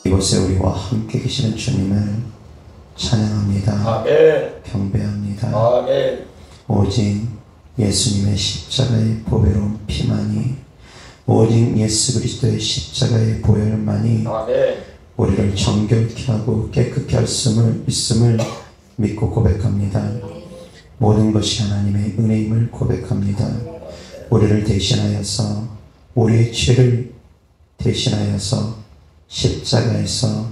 이곳에 우리와 함께 계시는 주님을 찬양합니다. 아멘. 경배합니다. 아멘. 오직 예수님의 십자가의 보배로운 피만이, 오직 예수 그리스도의 십자가의 보혈만이 아멘. 우리를 정결케 하고 깨끗게 할 수 있음을 믿고 고백합니다. 모든 것이 하나님의 은혜임을 고백합니다. 우리를 대신하여서, 우리의 죄를 대신하여서 십자가에서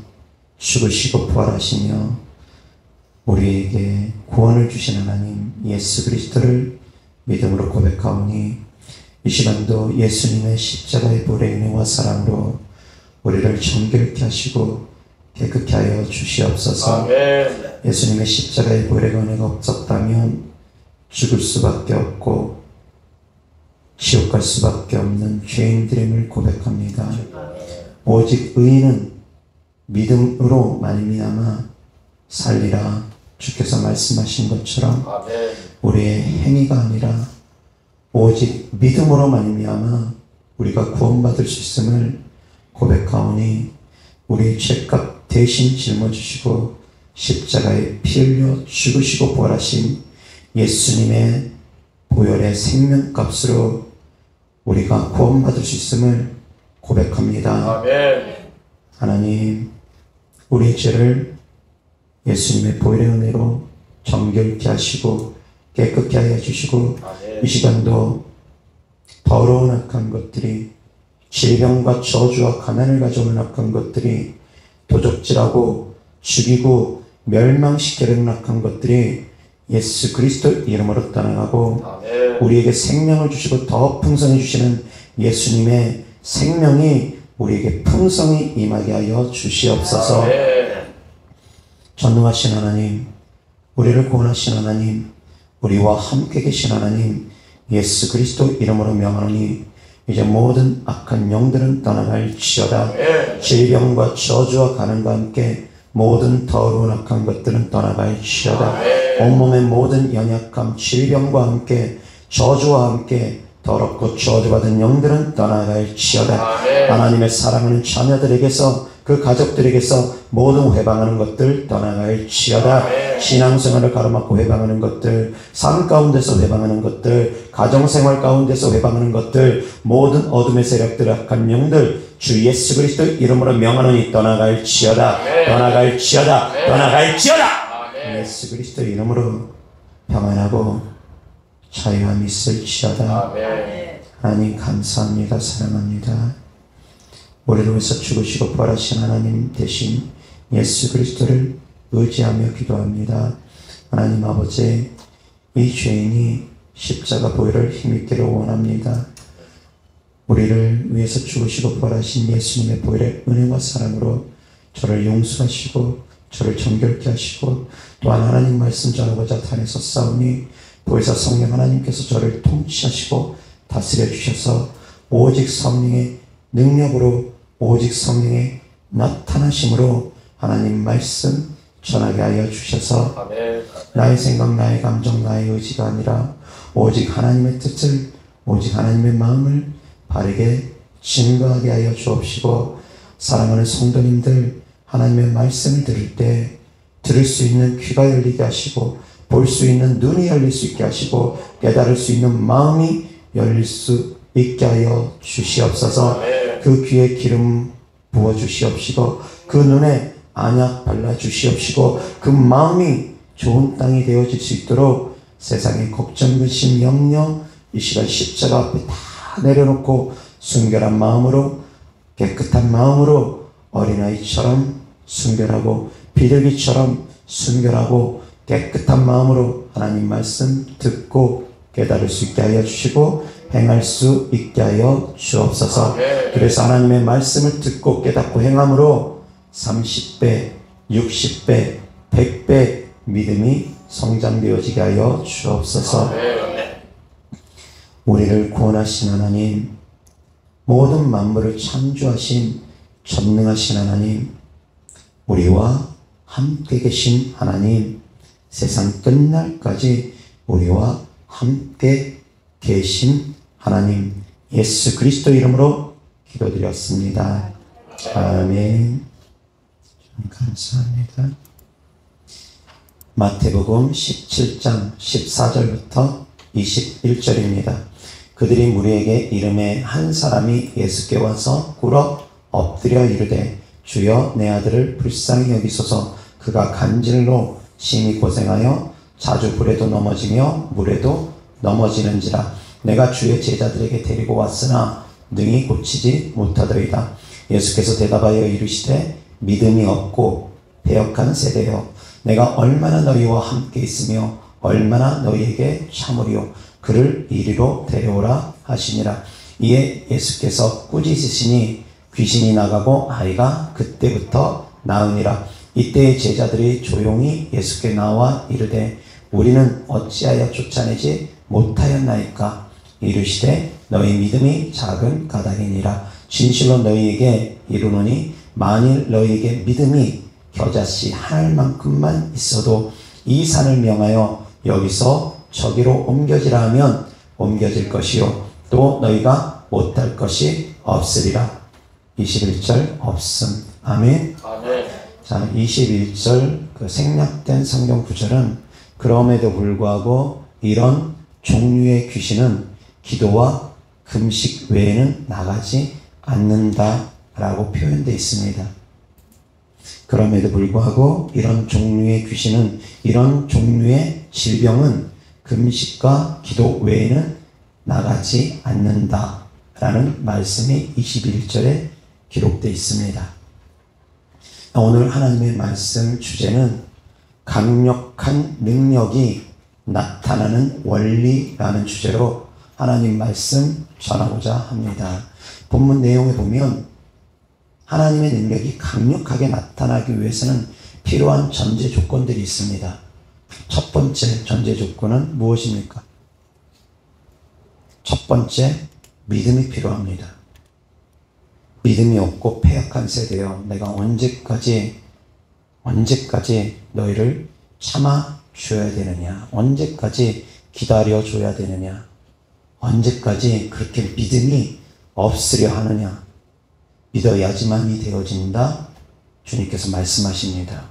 죽으시고 부활하시며 우리에게 구원을 주신 하나님 예수 그리스도를 믿음으로 고백하오니, 이 시간도 예수님의 십자가의 보혈의 은혜와 사랑으로 우리를 정결케 하시고 깨끗게 하여 주시옵소서. 아멘. 예수님의 십자가의 보혈의 은혜가 없었다면 죽을 수밖에 없고 지옥 갈 수밖에 없는 죄인들임을 고백합니다. 오직 의인은 믿음으로 말미암아 살리라 주께서 말씀하신 것처럼 아멘. 우리의 행위가 아니라 오직 믿음으로 말미암아 우리가 구원받을 수 있음을 고백하오니, 우리의 죄값 대신 짊어지시고 십자가에 피 흘려 죽으시고 부활하신 예수님의 보혈의 생명값으로 우리가 구원받을 수 있음을 고백합니다. 아멘. 하나님, 우리의 죄를 예수님의 보혈의 은혜로 정결케 하시고 깨끗게 하여 주시고, 아멘. 이 시간도 더러운 악한 것들이, 질병과 저주와 가난을 가져오는 악한 것들이, 도적질하고 죽이고 멸망시키려는 악한 것들이 예수 그리스도 이름으로 떠나가고, 아멘. 우리에게 생명을 주시고 더 풍성해 주시는 예수님의 생명이 우리에게 풍성히 임하게 하여 주시옵소서. 아멘. 전능하신 하나님, 우리를 구원하신 하나님, 우리와 함께 계신 하나님 예수 그리스도 이름으로 명하노니, 이제 모든 악한 영들은 떠나갈지어다. 아멘. 질병과 저주와 가난과 함께 모든 더러운 악한 것들은 떠나갈지어다. 아멘. 온몸의 모든 연약함, 질병과 함께 저주와 함께 더럽고 저주받은 영들은 떠나갈지어다. 아멘. 하나님의 사랑하는 자녀들에게서, 그 가족들에게서 모든 회방하는 것들 떠나갈지어다. 아멘. 신앙생활을 가로막고 회방하는 것들, 삶 가운데서 회방하는 것들, 가정생활 가운데서 회방하는 것들, 모든 어둠의 세력들, 악한 영들 주 예수 그리스도 이름으로 명하노니 떠나갈지어다. 아멘. 떠나갈지어다. 아멘. 떠나갈지어다. 아멘. 예수 그리스도 이름으로 평안하고 자유함이 있을지어다. 아멘. 하나님 감사합니다. 사랑합니다. 우리를 위해서 죽으시고 부활하신 하나님 대신 예수 그리스도를 의지하며 기도합니다. 하나님 아버지, 이 죄인이 십자가 보혈을 힘입기를 원합니다. 우리를 위해서 죽으시고 부활하신 예수님의 보혈의 은혜와 사랑으로 저를 용서하시고 저를 정결케 하시고, 또한 하나님 말씀 전하고자 단에서 싸우니 보혜사 성령 하나님께서 저를 통치하시고 다스려 주셔서 오직 성령의 능력으로, 오직 성령의 나타나심으로 하나님 말씀 전하게 하여 주셔서, 아멘. 나의 생각, 나의 감정, 나의 의지가 아니라 오직 하나님의 뜻을, 오직 하나님의 마음을 바르게 증거하게 하여 주옵시고, 사랑하는 성도님들, 하나님의 말씀을 들을 때 들을 수 있는 귀가 열리게 하시고, 볼 수 있는 눈이 열릴 수 있게 하시고, 깨달을 수 있는 마음이 열릴 수 있게 하여 주시옵소서. 그 귀에 기름 부어 주시옵시고, 그 눈에 안약 발라 주시옵시고, 그 마음이 좋은 땅이 되어질 수 있도록 세상의 걱정, 근심, 염려 이 시간 십자가 앞에 다 내려놓고 순결한 마음으로, 깨끗한 마음으로 어린아이처럼 순결하고 비둘기처럼 순결하고 깨끗한 마음으로 하나님 말씀 듣고 깨달을 수 있게 하여 주시고 행할 수 있게 하여 주옵소서. 그래서 하나님의 말씀을 듣고 깨닫고 행함으로 30배, 60배, 100배 믿음이 성장되어지게 하여 주옵소서. 우리를 구원하신 하나님, 모든 만물을 창조하신 전능하신 하나님, 우리와 함께 계신 하나님, 세상 끝날까지 우리와 함께 계신 하나님 예수 그리스도 이름으로 기도드렸습니다. 아멘. 감사합니다. 마태복음 17장 14절부터 21절입니다. 그들이 무리에게 이름에 한 사람이 예수께 와서 꿇어 엎드려 이르되 주여 내 아들을 불쌍히 여기소서 그가 간질로 심히 고생하여 자주 불에도 넘어지며 물에도 넘어지는지라 내가 주의 제자들에게 데리고 왔으나 능히 고치지 못하더이다. 예수께서 대답하여 이르시되 믿음이 없고 배역한 세대여 내가 얼마나 너희와 함께 있으며 얼마나 너희에게 참으리요 그를 이리로 데려오라 하시니라. 이에 예수께서 꾸짖으시니 귀신이 나가고 아이가 그때부터 나으니라. 이때 제자들이 조용히 예수께 나와 이르되 우리는 어찌하여 쫓아내지 못하였나이까. 이르시되 너희 믿음이 작은 까닭이니라. 진실로 너희에게 이르노니 만일 너희에게 믿음이 겨자씨 한 알만큼만 있어도 이 산을 명하여 여기서 저기로 옮겨지라 하면 옮겨질 것이요 또 너희가 못할 것이 없으리라. 21절 없음. 아멘. 아멘. 자, 21절 그 생략된 성경 구절은 그럼에도 불구하고 이런 종류의 귀신은 기도와 금식 외에는 나가지 않는다라고 표현되어 있습니다. 그럼에도 불구하고 이런 종류의 귀신은, 이런 종류의 질병은 금식과 기도 외에는 나가지 않는다라는 말씀이 21절에 기록되어 있습니다. 오늘 하나님의 말씀 주제는 강력한 능력이 나타나는 원리라는 주제로 하나님 말씀 전하고자 합니다. 본문 내용에 보면 하나님의 능력이 강력하게 나타나기 위해서는 필요한 전제 조건들이 있습니다. 첫 번째 전제 조건은 무엇입니까? 첫 번째, 믿음이 필요합니다. 믿음이 없고 패역한 세대여 내가 언제까지 너희를 참아줘야 되느냐? 언제까지 기다려줘야 되느냐? 언제까지 그렇게 믿음이 없으려 하느냐? 믿어야지만이 되어진다. 주님께서 말씀하십니다.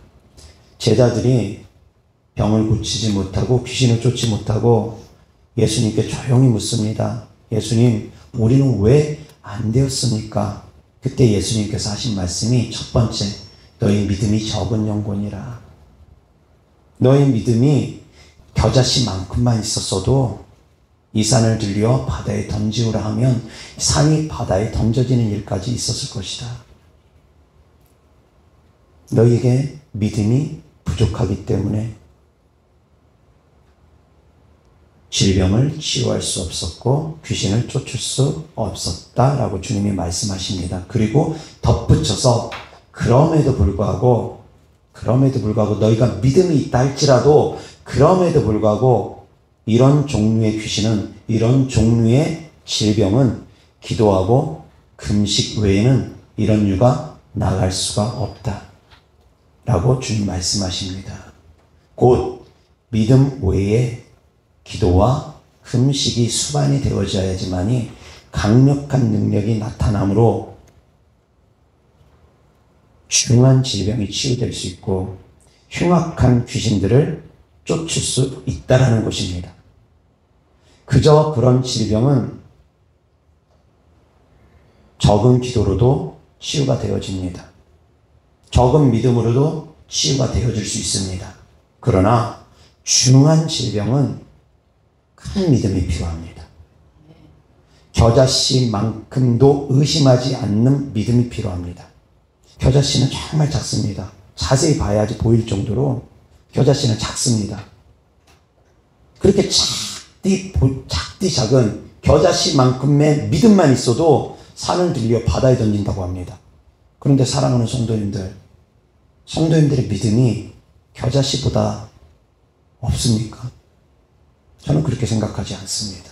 제자들이 병을 고치지 못하고 귀신을 쫓지 못하고 예수님께 조용히 묻습니다. 예수님, 우리는 왜 안 되었습니까? 그때 예수님께서 하신 말씀이 첫 번째, 너희 믿음이 적은 영혼이라. 너희 믿음이 겨자씨만큼만 있었어도 이 산을 들려 바다에 던지우라 하면 산이 바다에 던져지는 일까지 있었을 것이다. 너희에게 믿음이 부족하기 때문에 질병을 치유할 수 없었고 귀신을 쫓을 수 없었다라고 주님이 말씀하십니다. 그리고 덧붙여서 그럼에도 불구하고 너희가 믿음이 있다 할지라도 그럼에도 불구하고 이런 종류의 귀신은, 이런 종류의 질병은 기도하고 금식 외에는 이런 유가 나갈 수가 없다 라고 주님 말씀하십니다. 곧 믿음 외에 기도와 금식이 수반이 되어져야지만이 강력한 능력이 나타나므로 중한 질병이 치유될 수 있고 흉악한 귀신들을 쫓을 수 있다라는 것입니다. 그저 그런 질병은 적은 기도로도 치유가 되어집니다. 적은 믿음으로도 치유가 되어질 수 있습니다. 그러나 중한 질병은 큰 믿음이 필요합니다. 겨자씨만큼도 의심하지 않는 믿음이 필요합니다. 겨자씨는 정말 작습니다. 자세히 봐야지 보일 정도로 겨자씨는 작습니다. 그렇게 작디 작은 겨자씨만큼의 믿음만 있어도 산을 들려 바다에 던진다고 합니다. 그런데 사랑하는 성도님들의 믿음이 겨자씨보다 없습니까? 저는 그렇게 생각하지 않습니다.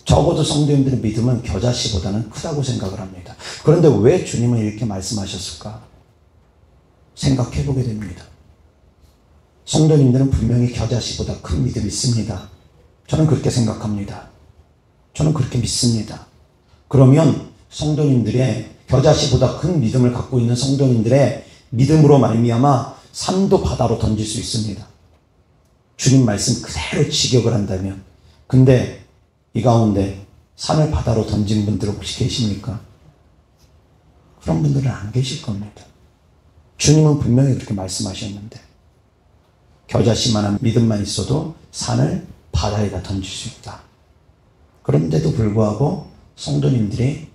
적어도 성도님들의 믿음은 겨자씨보다는 크다고 생각을 합니다. 그런데 왜 주님은 이렇게 말씀하셨을까? 생각해보게 됩니다. 성도님들은 분명히 겨자씨보다 큰 믿음이 있습니다. 저는 그렇게 생각합니다. 저는 그렇게 믿습니다. 그러면 성도님들의 겨자씨보다 큰 믿음을 갖고 있는 성도님들의 믿음으로 말미암아 산도 바다로 던질 수 있습니다. 주님 말씀 그대로 직역을 한다면. 근데 이 가운데 산을 바다로 던진 분들 혹시 계십니까? 그런 분들은 안 계실 겁니다. 주님은 분명히 그렇게 말씀하셨는데 겨자씨만한 믿음만 있어도 산을 바다에다 던질 수 있다. 그런데도 불구하고 성도님들이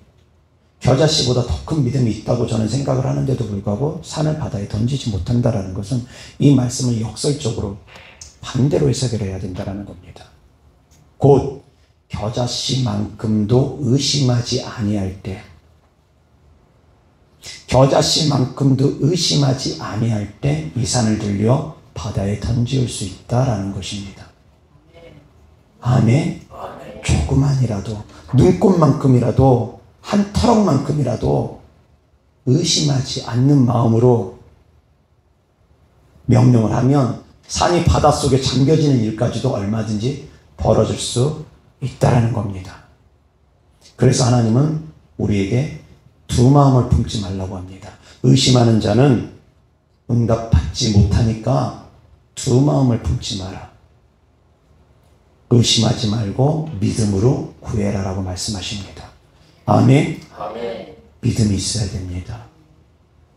겨자씨보다 더 큰 믿음이 있다고 저는 생각을 하는데도 불구하고 산을 바다에 던지지 못한다는 것은 이 말씀을 역설적으로 반대로 해석을 해야 된다는 겁니다. 곧 겨자씨만큼도 의심하지 아니할 때, 겨자씨만큼도 의심하지 아니할 때 이 산을 들려 바다에 던질 수 있다라는 것입니다. 아멘. 조그만이라도, 눈꽃만큼이라도, 한 터럭만큼이라도 의심하지 않는 마음으로 명령을 하면 산이 바닷속에 잠겨지는 일까지도 얼마든지 벌어질 수 있다라는 겁니다. 그래서 하나님은 우리에게 두 마음을 품지 말라고 합니다. 의심하는 자는 응답받지 못하니까 두 마음을 품지 마라. 의심하지 말고 믿음으로 구해라라고 말씀하십니다. 아멘. 아멘. 믿음이 있어야 됩니다.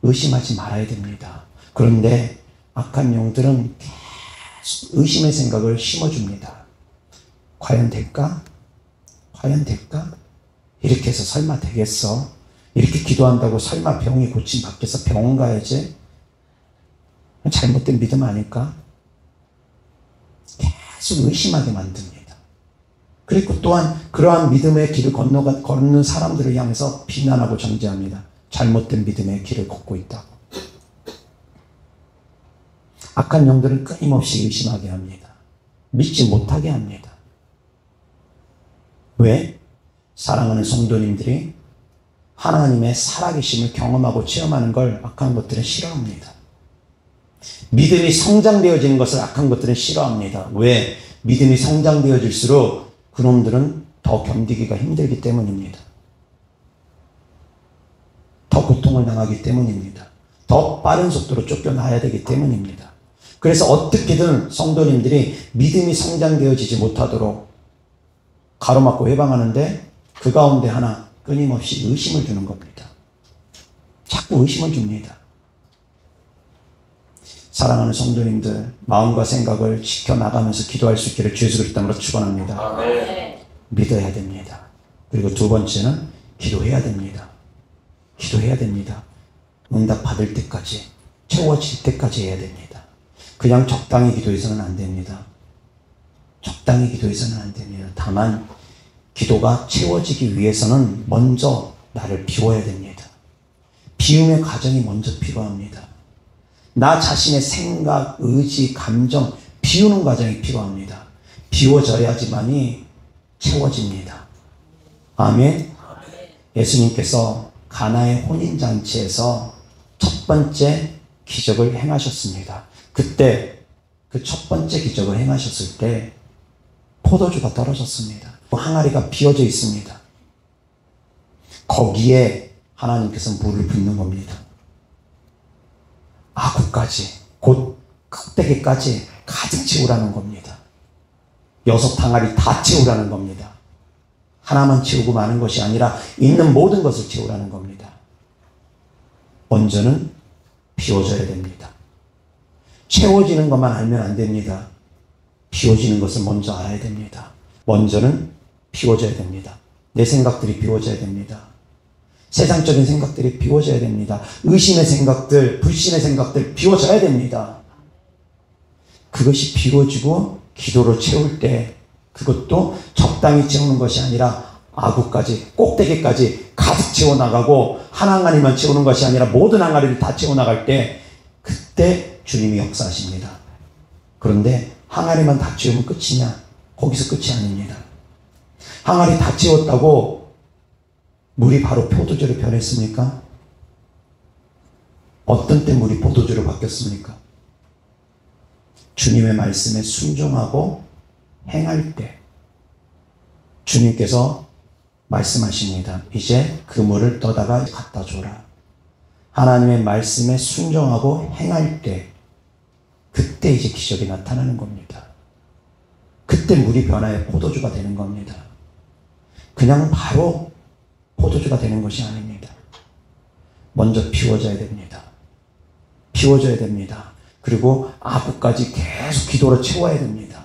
의심하지 말아야 됩니다. 그런데 악한 영들은 계속 의심의 생각을 심어줍니다. 과연 될까? 과연 될까? 이렇게 해서 설마 되겠어? 이렇게 기도한다고 설마 병이 고침 받겠어? 병원 가야지? 잘못된 믿음 아닐까? 계속 의심하게 만듭니다. 그리고 또한 그러한 믿음의 길을 걷는 사람들을 향해서 비난하고 정죄합니다. 잘못된 믿음의 길을 걷고 있다고. 악한 영들은 끊임없이 의심하게 합니다. 믿지 못하게 합니다. 왜? 사랑하는 성도님들이 하나님의 살아계심을 경험하고 체험하는 걸 악한 것들은 싫어합니다. 믿음이 성장되어지는 것을 악한 것들은 싫어합니다. 왜? 믿음이 성장되어질수록 그놈들은 더 견디기가 힘들기 때문입니다. 더 고통을 당하기 때문입니다. 더 빠른 속도로 쫓겨나야 되기 때문입니다. 그래서 어떻게든 성도님들이 믿음이 성장되어지지 못하도록 가로막고 해방하는데 그 가운데 하나 끊임없이 의심을 주는 겁니다. 자꾸 의심을 줍니다. 사랑하는 성도님들, 마음과 생각을 지켜나가면서 기도할 수 있기를 주 예수 그리스도 이름으로 축원합니다. 아멘. 믿어야 됩니다. 그리고 두 번째는 기도해야 됩니다. 기도해야 됩니다. 응답 받을 때까지, 채워질 때까지 해야 됩니다. 그냥 적당히 기도해서는 안 됩니다. 적당히 기도해서는 안 됩니다. 다만 기도가 채워지기 위해서는 먼저 나를 비워야 됩니다. 비움의 과정이 먼저 필요합니다. 나 자신의 생각, 의지, 감정 비우는 과정이 필요합니다. 비워져야지만이 채워집니다. 아멘. 예수님께서 가나의 혼인잔치에서 첫 번째 기적을 행하셨습니다. 그때 그 첫 번째 기적을 행하셨을 때 포도주가 떨어졌습니다. 항아리가 비어져 있습니다. 거기에 하나님께서 물을 붓는 겁니다. 아구까지, 곧 껍데기까지 가득 채우라는 겁니다. 6항아리 다 채우라는 겁니다. 하나만 채우고 마는 것이 아니라 있는 모든 것을 채우라는 겁니다. 먼저는 비워져야 됩니다. 채워지는 것만 알면 안 됩니다. 비워지는 것을 먼저 알아야 됩니다. 먼저는 비워져야 됩니다. 내 생각들이 비워져야 됩니다. 세상적인 생각들이 비워져야 됩니다. 의심의 생각들, 불신의 생각들 비워져야 됩니다. 그것이 비워지고 기도로 채울 때 그것도 적당히 채우는 것이 아니라 아구까지, 꼭대기까지 가득 채워나가고 한 항아리만 채우는 것이 아니라 모든 항아리를 다 채워나갈 때 그때 주님이 역사하십니다. 그런데 항아리만 다 채우면 끝이냐? 거기서 끝이 아닙니다. 항아리 다 채웠다고 물이 바로 포도주로 변했습니까? 어떤 때 물이 포도주로 바뀌었습니까? 주님의 말씀에 순종하고 행할 때 주님께서 말씀하십니다. 이제 그 물을 떠다가 갖다 줘라. 하나님의 말씀에 순종하고 행할 때, 그때 이제 기적이 나타나는 겁니다. 그때 물이 변하여 포도주가 되는 겁니다. 그냥 바로 포도주가 되는 것이 아닙니다. 먼저 비워져야 됩니다. 비워져야 됩니다. 그리고 아구까지 계속 기도로 채워야 됩니다.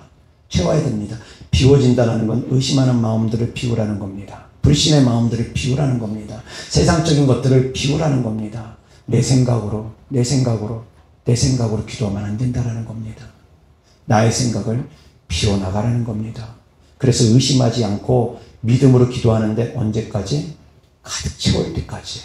채워야 됩니다. 비워진다는 건 의심하는 마음들을 비우라는 겁니다. 불신의 마음들을 비우라는 겁니다. 세상적인 것들을 비우라는 겁니다. 내 생각으로 기도하면 안 된다는 겁니다. 나의 생각을 비워나가라는 겁니다. 그래서 의심하지 않고 믿음으로 기도하는데 언제까지? 가득 채울 때까지.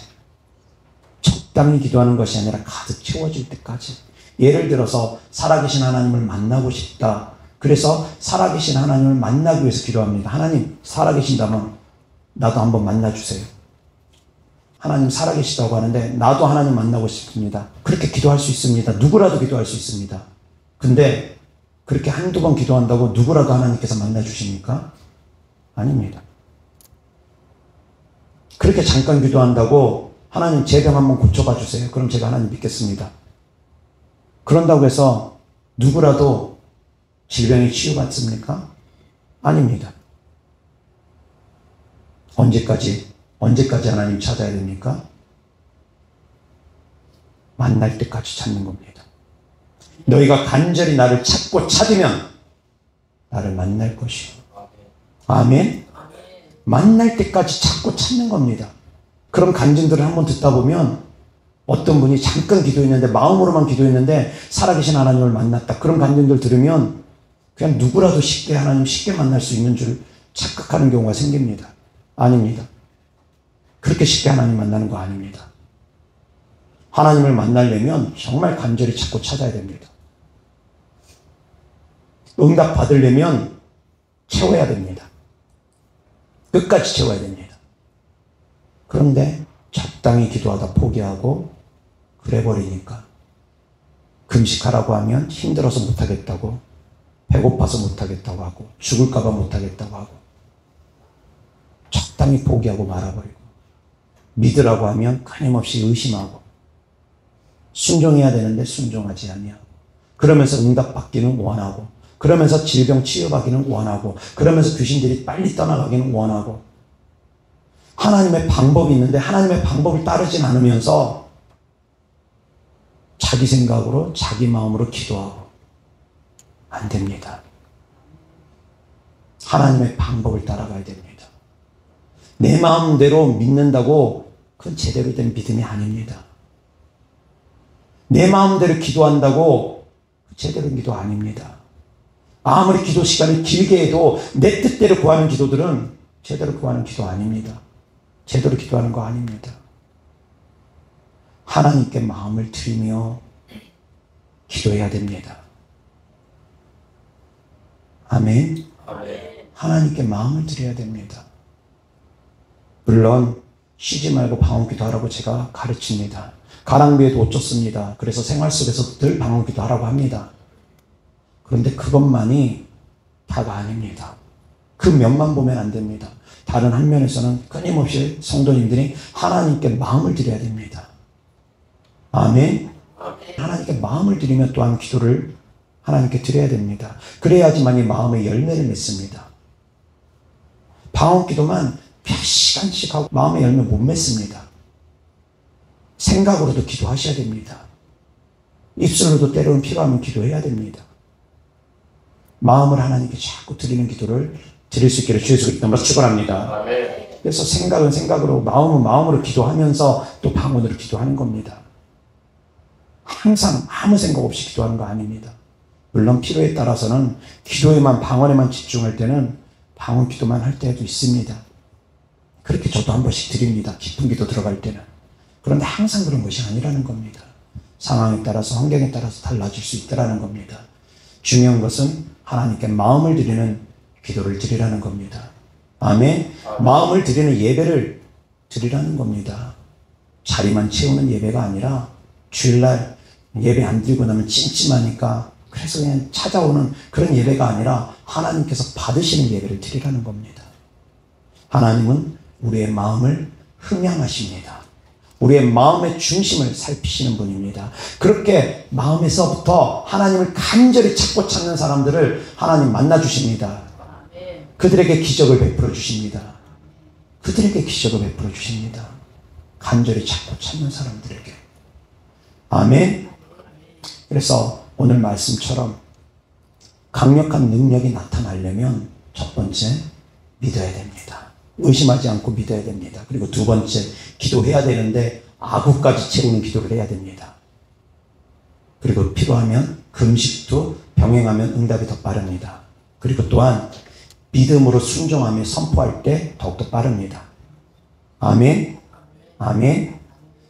적당히 기도하는 것이 아니라 가득 채워질 때까지. 예를 들어서 살아계신 하나님을 만나고 싶다. 그래서 살아계신 하나님을 만나기 위해서 기도합니다. 하나님 살아계신다면 나도 한번 만나주세요. 하나님 살아계시다고 하는데 나도 하나님 만나고 싶습니다. 그렇게 기도할 수 있습니다. 누구라도 기도할 수 있습니다. 근데 그렇게 한두 번 기도한다고 누구라도 하나님께서 만나주십니까? 아닙니다. 그렇게 잠깐 기도한다고 하나님 제 병 한번 고쳐봐 주세요. 그럼 제가 하나님 믿겠습니다. 그런다고 해서 누구라도 질병이 치유받습니까? 아닙니다. 언제까지 하나님 찾아야 됩니까? 만날 때까지 찾는 겁니다. 너희가 간절히 나를 찾고 찾으면 나를 만날 것이요. 아멘? 만날 때까지 찾고 찾는 겁니다. 그런 간증들을 한번 듣다 보면 어떤 분이 잠깐 기도했는데 마음으로만 기도했는데 살아계신 하나님을 만났다. 그런 간증들 들으면 그냥 누구라도 하나님 쉽게 만날 수 있는 줄 착각하는 경우가 생깁니다. 아닙니다. 그렇게 쉽게 하나님 만나는 거 아닙니다. 하나님을 만나려면 정말 간절히 찾고 찾아야 됩니다. 응답 받으려면 채워야 됩니다. 끝까지 채워야 됩니다. 그런데 적당히 기도하다 포기하고 그래버리니까 금식하라고 하면 힘들어서 못하겠다고, 배고파서 못하겠다고 하고, 죽을까봐 못하겠다고 하고, 적당히 포기하고 말아버리고, 믿으라고 하면 끊임없이 의심하고, 순종해야 되는데 순종하지 아니하고, 그러면서 응답 받기는 원하고, 그러면서 질병 치유받기는 원하고, 그러면서 귀신들이 빨리 떠나가기는 원하고, 하나님의 방법이 있는데 하나님의 방법을 따르진 않으면서 자기 생각으로 자기 마음으로 기도하고, 안 됩니다. 하나님의 방법을 따라가야 됩니다. 내 마음대로 믿는다고 그건 제대로 된 믿음이 아닙니다. 내 마음대로 기도한다고 제대로 된 기도 아닙니다. 아무리 기도 시간이 길게 해도 내 뜻대로 구하는 기도들은 제대로 구하는 기도 아닙니다. 제대로 기도하는 거 아닙니다. 하나님께 마음을 드리며 기도해야 됩니다. 아멘. 하나님께 마음을 드려야 됩니다. 물론 쉬지 말고 방언기도 하라고 제가 가르칩니다. 가랑비에도 옷 줬습니다. 그래서 생활 속에서 늘 방언기도 하라고 합니다. 그런데 그것만이 다가 아닙니다. 그 면만 보면 안 됩니다. 다른 한 면에서는 끊임없이 성도님들이 하나님께 마음을 드려야 됩니다. 아멘. 하나님께 마음을 드리며 또한 기도를 하나님께 드려야 됩니다. 그래야지만 이 마음의 열매를 맺습니다. 방언기도만 몇 시간씩 하고 마음의 열매 못 맺습니다. 생각으로도 기도하셔야 됩니다. 입술로도 때로는 필요하면 기도해야 됩니다. 마음을 하나님께 자꾸 드리는 기도를 드릴 수 있기를 주의 이름으로 축원합니다. 그래서 생각은 생각으로, 마음은 마음으로 기도하면서 또 방언으로 기도하는 겁니다. 항상 아무 생각 없이 기도하는 거 아닙니다. 물론 필요에 따라서는 기도에만, 방언에만 집중할 때는 방언 기도만 할 때도 있습니다. 그렇게 저도 한 번씩 드립니다. 깊은 기도 들어갈 때는. 그런데 항상 그런 것이 아니라는 겁니다. 상황에 따라서, 환경에 따라서 달라질 수 있다는 겁니다. 중요한 것은 하나님께 마음을 드리는 기도를 드리라는 겁니다. 아멘. 마음을 드리는 예배를 드리라는 겁니다. 자리만 채우는 예배가 아니라 주일날 예배 안 드리고 나면 찜찜하니까 그래서 그냥 찾아오는 그런 예배가 아니라 하나님께서 받으시는 예배를 드리라는 겁니다. 하나님은 우리의 마음을 흠양하십니다. 우리의 마음의 중심을 살피시는 분입니다. 그렇게 마음에서부터 하나님을 간절히 찾는 사람들을 하나님 만나주십니다. 그들에게 기적을 베풀어 주십니다. 그들에게 기적을 베풀어 주십니다. 간절히 찾는 사람들에게. 아멘. 그래서 오늘 말씀처럼 강력한 능력이 나타나려면 첫 번째, 믿어야 됩니다. 의심하지 않고 믿어야 됩니다. 그리고 두 번째, 기도해야 되는데 아구까지 채우는 기도를 해야 됩니다. 그리고 필요하면 금식도 병행하면 응답이 더 빠릅니다. 그리고 또한 믿음으로 순종하며 선포할 때 더욱더 빠릅니다. 아멘. 아멘.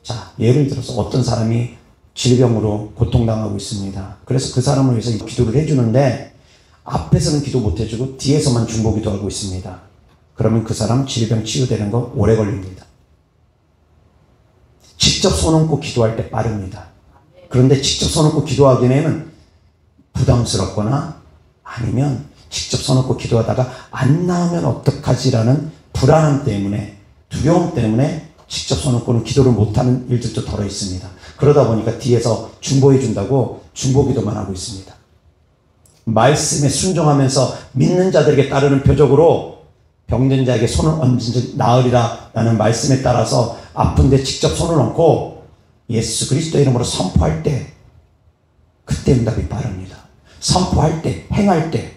자, 예를 들어서 어떤 사람이 질병으로 고통당하고 있습니다. 그래서 그 사람을 위해서 기도를 해주는데 앞에서는 기도 못해주고 뒤에서만 중보기도 하고 있습니다. 그러면 그 사람 질병 치유되는 거 오래 걸립니다. 직접 손 얹고 기도할 때 빠릅니다. 그런데 직접 손 얹고 기도하기에는 부담스럽거나 아니면 직접 손 얹고 기도하다가 안 나오면 어떡하지라는 불안함 때문에, 두려움 때문에 직접 손 얹고는 기도를 못하는 일들도 덜어 있습니다. 그러다 보니까 뒤에서 중보해 준다고 중보기도만 하고 있습니다. 말씀에 순종하면서 믿는 자들에게 따르는 표적으로 병든 자에게 손을 얹은 나으리라 라는 말씀에 따라서 아픈데 직접 손을 얹고 예수 그리스도의 이름으로 선포할 때 그때 응답이 빠릅니다. 선포할 때, 행할 때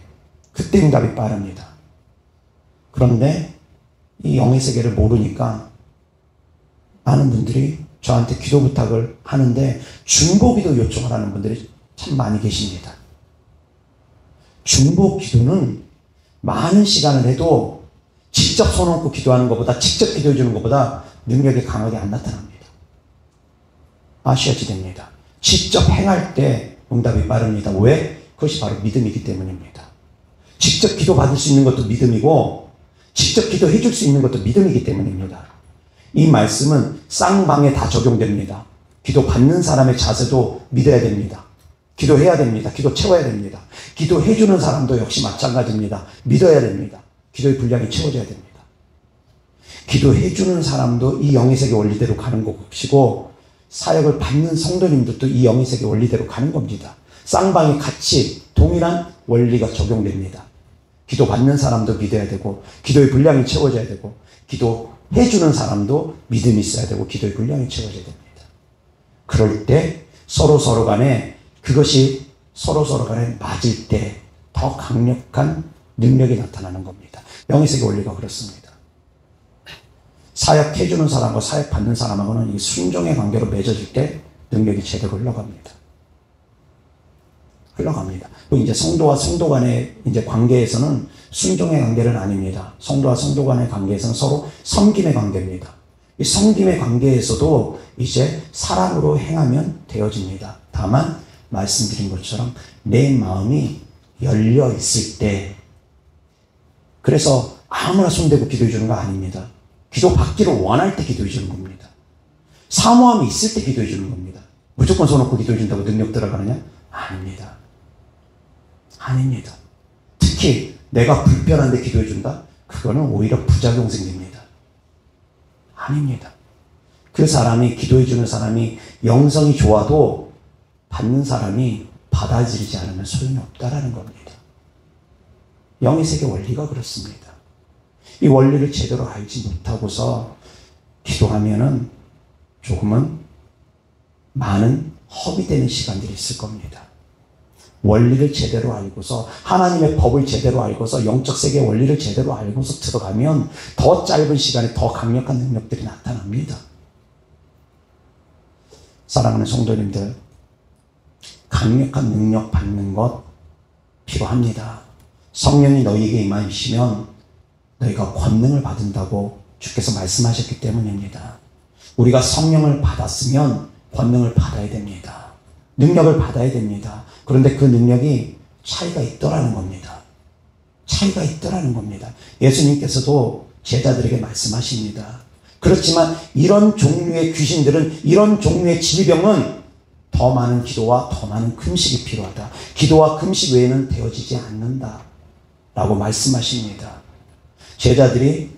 그때 응답이 빠릅니다. 그런데 이 영의 세계를 모르니까 많은 분들이 저한테 기도 부탁을 하는데 중보기도 요청을 하는 분들이 참 많이 계십니다. 중보기도는 많은 시간을 해도 직접 손 얹고 기도하는 것보다, 직접 기도해 주는 것보다 능력이 강하게 안 나타납니다. 아셔야지 됩니다. 직접 행할 때 응답이 빠릅니다. 왜? 그것이 바로 믿음이기 때문입니다. 직접 기도 받을 수 있는 것도 믿음이고 직접 기도해 줄 수 있는 것도 믿음이기 때문입니다. 이 말씀은 쌍방에 다 적용됩니다. 기도 받는 사람의 자세도 믿어야 됩니다. 기도해야 됩니다. 기도 채워야 됩니다. 기도해 주는 사람도 역시 마찬가지입니다. 믿어야 됩니다. 기도의 분량이 채워져야 됩니다. 기도해 주는 사람도 이 영의 세계 원리대로 가는 것이고 사역을 받는 성도님들도 이 영의 세계 원리대로 가는 겁니다. 쌍방이 같이 동일한 원리가 적용됩니다. 기도 받는 사람도 믿어야 되고 기도의 분량이 채워져야 되고 기도해 주는 사람도 믿음이 있어야 되고 기도의 분량이 채워져야 됩니다. 그럴 때 서로 간에 그것이 서로 간에 맞을 때 더 강력한 능력이 나타나는 겁니다. 영의 세계 원리가 그렇습니다. 사역해 주는 사람과 사역 받는 사람하고는 이 순종의 관계로 맺어질 때 능력이 제대로 흘러갑니다. 또 이제 성도와 성도 간의 이제 관계에서는 순종의 관계는 아닙니다. 성도와 성도 간의 관계에서는 서로 섬김의 관계입니다. 이 섬김의 관계에서도 이제 사랑으로 행하면 되어집니다. 다만 말씀드린 것처럼 내 마음이 열려 있을 때, 그래서 아무나 손대고 기도해 주는 거 아닙니다. 기도 받기를 원할 때 기도해 주는 겁니다. 사모함이 있을 때 기도해 주는 겁니다. 무조건 손 놓고 기도해 준다고 능력 들어가느냐? 아닙니다. 아닙니다. 특히 내가 불편한데 기도해 준다? 그거는 오히려 부작용 생깁니다. 아닙니다. 그 사람이, 기도해 주는 사람이 영성이 좋아도 받는 사람이 받아들이지 않으면 소용이 없다라는 겁니다. 영의 세계 원리가 그렇습니다. 이 원리를 제대로 알지 못하고서 기도하면은 조금은 많은 허비되는 시간들이 있을 겁니다. 원리를 제대로 알고서, 하나님의 법을 제대로 알고서, 영적 세계의 원리를 제대로 알고서 들어가면 더 짧은 시간에 더 강력한 능력들이 나타납니다. 사랑하는 성도님들, 강력한 능력 받는 것 필요합니다. 성령이 너희에게 임하시면 너희가 권능을 받는다고 주께서 말씀하셨기 때문입니다. 우리가 성령을 받았으면 권능을 받아야 됩니다. 능력을 받아야 됩니다. 그런데 그 능력이 차이가 있더라는 겁니다. 차이가 있더라는 겁니다. 예수님께서도 제자들에게 말씀하십니다. 그렇지만 이런 종류의 귀신들은, 이런 종류의 질병은 더 많은 기도와 더 많은 금식이 필요하다. 기도와 금식 외에는 되어지지 않는다 라고 말씀하십니다. 제자들이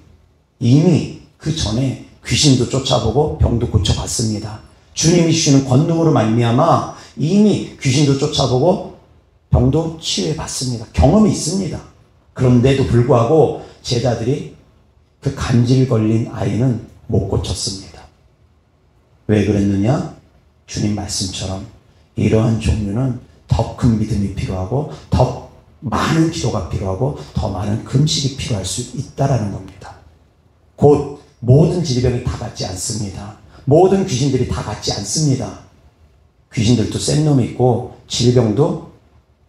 이미 그 전에 귀신도 쫓아보고 병도 고쳐봤습니다. 주님이 주시는 권능으로 말미암아 이미 귀신도 쫓아보고 병도 치유해봤습니다. 경험이 있습니다. 그런데도 불구하고 제자들이 그 간질 걸린 아이는 못 고쳤습니다. 왜 그랬느냐? 주님 말씀처럼 이러한 종류는 더 큰 믿음이 필요하고 더 많은 기도가 필요하고 더 많은 금식이 필요할 수 있다라는 겁니다. 곧 모든 질병이 다 같지 않습니다. 모든 귀신들이 다 같지 않습니다. 귀신들도 센 놈이 있고 질병도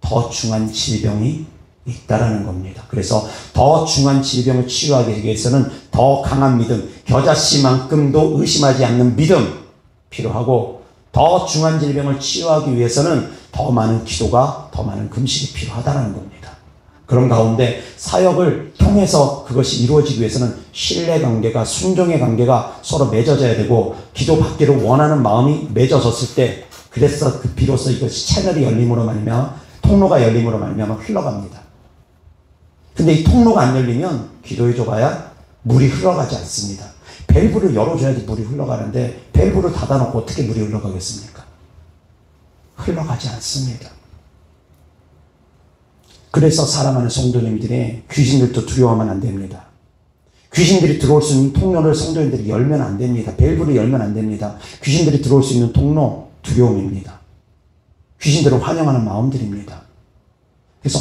더 중한 질병이 있다라는 겁니다. 그래서 더 중한 질병을 치유하기 위해서는 더 강한 믿음, 겨자씨만큼도 의심하지 않는 믿음 필요하고, 더 중한 질병을 치유하기 위해서는 더 많은 기도가, 더 많은 금식이 필요하다는 겁니다. 그런 가운데 사역을 통해서 그것이 이루어지기 위해서는 신뢰관계가, 순종의 관계가 서로 맺어져야 되고, 기도받기를 원하는 마음이 맺어졌을 때, 그래서 그 비로소 이것이 채널이 열림으로 말미암아, 통로가 열림으로 말미암아 흘러갑니다. 근데 이 통로가 안 열리면 기도해줘봐야 물이 흘러가지 않습니다. 밸브를 열어줘야지 물이 흘러가는데 밸브를 닫아놓고 어떻게 물이 흘러가겠습니까? 흘러가지 않습니다. 그래서 사랑하는 성도님들이 귀신들도 두려워하면 안 됩니다. 귀신들이 들어올 수 있는 통로를 성도님들이 열면 안 됩니다. 밸브를 열면 안 됩니다. 귀신들이 들어올 수 있는 통로, 두려움입니다. 귀신들을 환영하는 마음들입니다. 그래서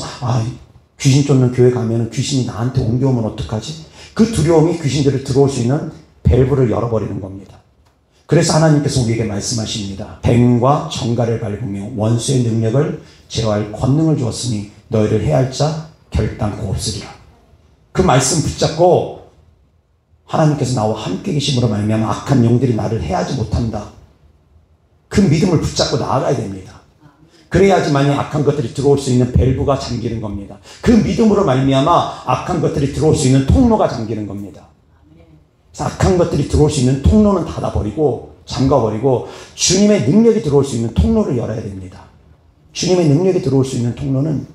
귀신 쫓는 교회 가면 귀신이 나한테 옮겨오면 어떡하지? 그 두려움이 귀신들을 들어올 수 있는 밸브를 열어버리는 겁니다. 그래서 하나님께서 우리에게 말씀하십니다. 뱀과 정갈을 밟으며 원수의 능력을 제어할 권능을 주었으니 너희를 해할 자 결단코 없으리라. 그 말씀 붙잡고 하나님께서 나와 함께 계심으로 말미암아 악한 영들이 나를 해하지 못한다. 그 믿음을 붙잡고 나아가야 됩니다. 그래야지만이 악한 것들이 들어올 수 있는 밸브가 잠기는 겁니다. 그 믿음으로 말미암아 악한 것들이 들어올 수 있는 통로가 잠기는 겁니다. 악한 것들이 들어올 수 있는 통로는 닫아버리고 잠가버리고 주님의 능력이 들어올 수 있는 통로를 열어야 됩니다. 주님의 능력이 들어올 수 있는 통로는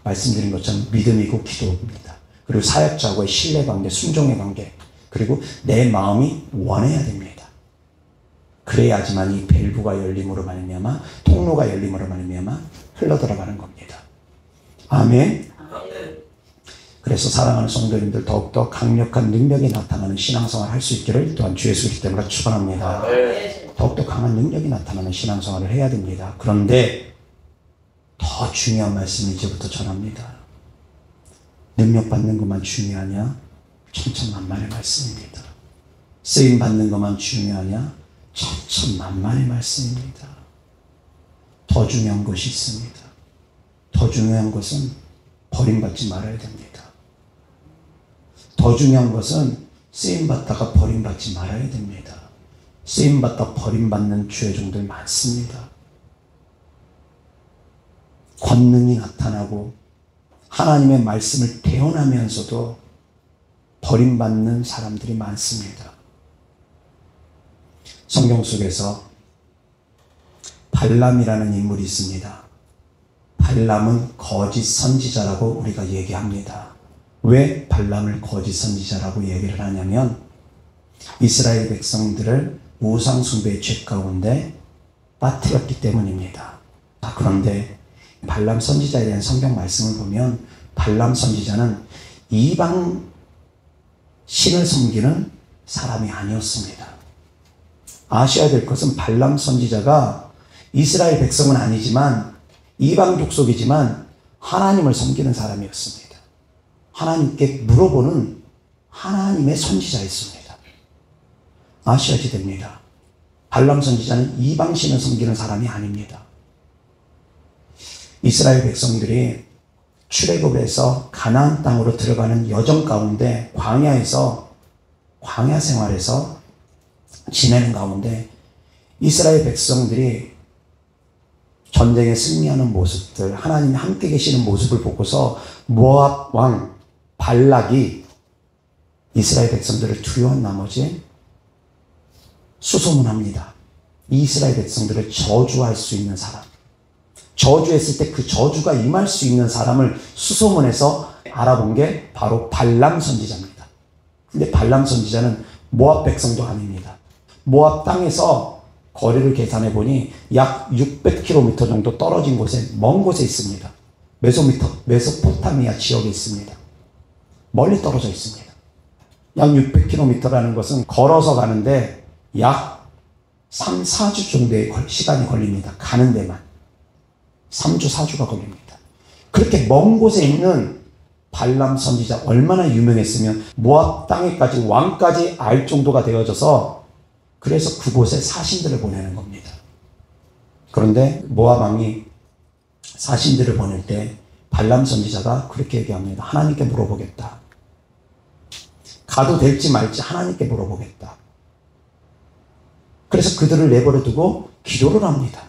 말씀드린 것처럼 믿음이고 기도입니다. 그리고 사역자와의 신뢰관계, 순종의 관계, 그리고 내 마음이 원해야 됩니다. 그래야지만 이 밸브가 열림으로 말미암아, 통로가 열림으로 말미암아 흘러들어가는 겁니다. 아멘. 그래서 사랑하는 성도님들, 더욱더 강력한 능력이 나타나는 신앙생활을 할 수 있기를 또한 주 예수 그리스도 때문에 축원합니다. 더욱더 강한 능력이 나타나는 신앙생활을 해야 됩니다. 그런데 더 중요한 말씀을 이제부터 전합니다. 능력 받는 것만 중요하냐? 천천만만의 말씀입니다. 쓰임 받는 것만 중요하냐? 천천만만의 말씀입니다. 더 중요한 것이 있습니다. 더 중요한 것은 버림받지 말아야 됩니다. 더 중요한 것은 쓰임받다가 버림받지 말아야 됩니다. 쓰임받다 버림받는 주의 종들 많습니다. 권능이 나타나고 하나님의 말씀을 대언하면서도 버림받는 사람들이 많습니다. 성경 속에서 발람이라는 인물이 있습니다. 발람은 거짓 선지자라고 우리가 얘기합니다. 왜 발람을 거짓 선지자라고 얘기를 하냐면 이스라엘 백성들을 우상 숭배의 죄 가운데 빠뜨렸기 때문입니다. 그런데 발람 선지자에 대한 성경 말씀을 보면 발람 선지자는 이방 신을 섬기는 사람이 아니었습니다. 아셔야 될 것은 발람 선지자가 이스라엘 백성은 아니지만 이방 족속이지만 하나님을 섬기는 사람이었습니다. 하나님께 물어보는 하나님의 선지자였습니다. 아셔야지 됩니다. 발람 선지자는 이방신을 섬기는 사람이 아닙니다. 이스라엘 백성들이 출애굽에서 가나안 땅으로 들어가는 여정 가운데 광야 생활에서 지내는 가운데 이스라엘 백성들이 전쟁에 승리하는 모습들, 하나님이 함께 계시는 모습을 보고서 모압 왕 발락이 이스라엘 백성들을 두려워한 나머지 수소문합니다. 이스라엘 백성들을 저주할 수 있는 사람, 저주했을 때 그 저주가 임할 수 있는 사람을 수소문해서 알아본 게 바로 발람 선지자입니다. 근데 발람 선지자는 모압 백성도 아닙니다. 모압 땅에서 거리를 계산해 보니 약 600km 정도 떨어진 곳에, 먼 곳에 있습니다. 메소포타미아 지역에 있습니다. 멀리 떨어져 있습니다. 약 600km라는 것은 걸어서 가는데 약 3, 4주 정도의 시간이 걸립니다. 가는 데만. 3주, 4주가 걸립니다. 그렇게 먼 곳에 있는 발람 선지자, 얼마나 유명했으면 모압 땅에까지, 왕까지 알 정도가 되어져서, 그래서 그곳에 사신들을 보내는 겁니다. 그런데 모압 왕이 사신들을 보낼 때 발람 선지자가 그렇게 얘기합니다. 하나님께 물어보겠다. 가도 될지 말지 하나님께 물어보겠다. 그래서 그들을 내버려 두고 기도를 합니다.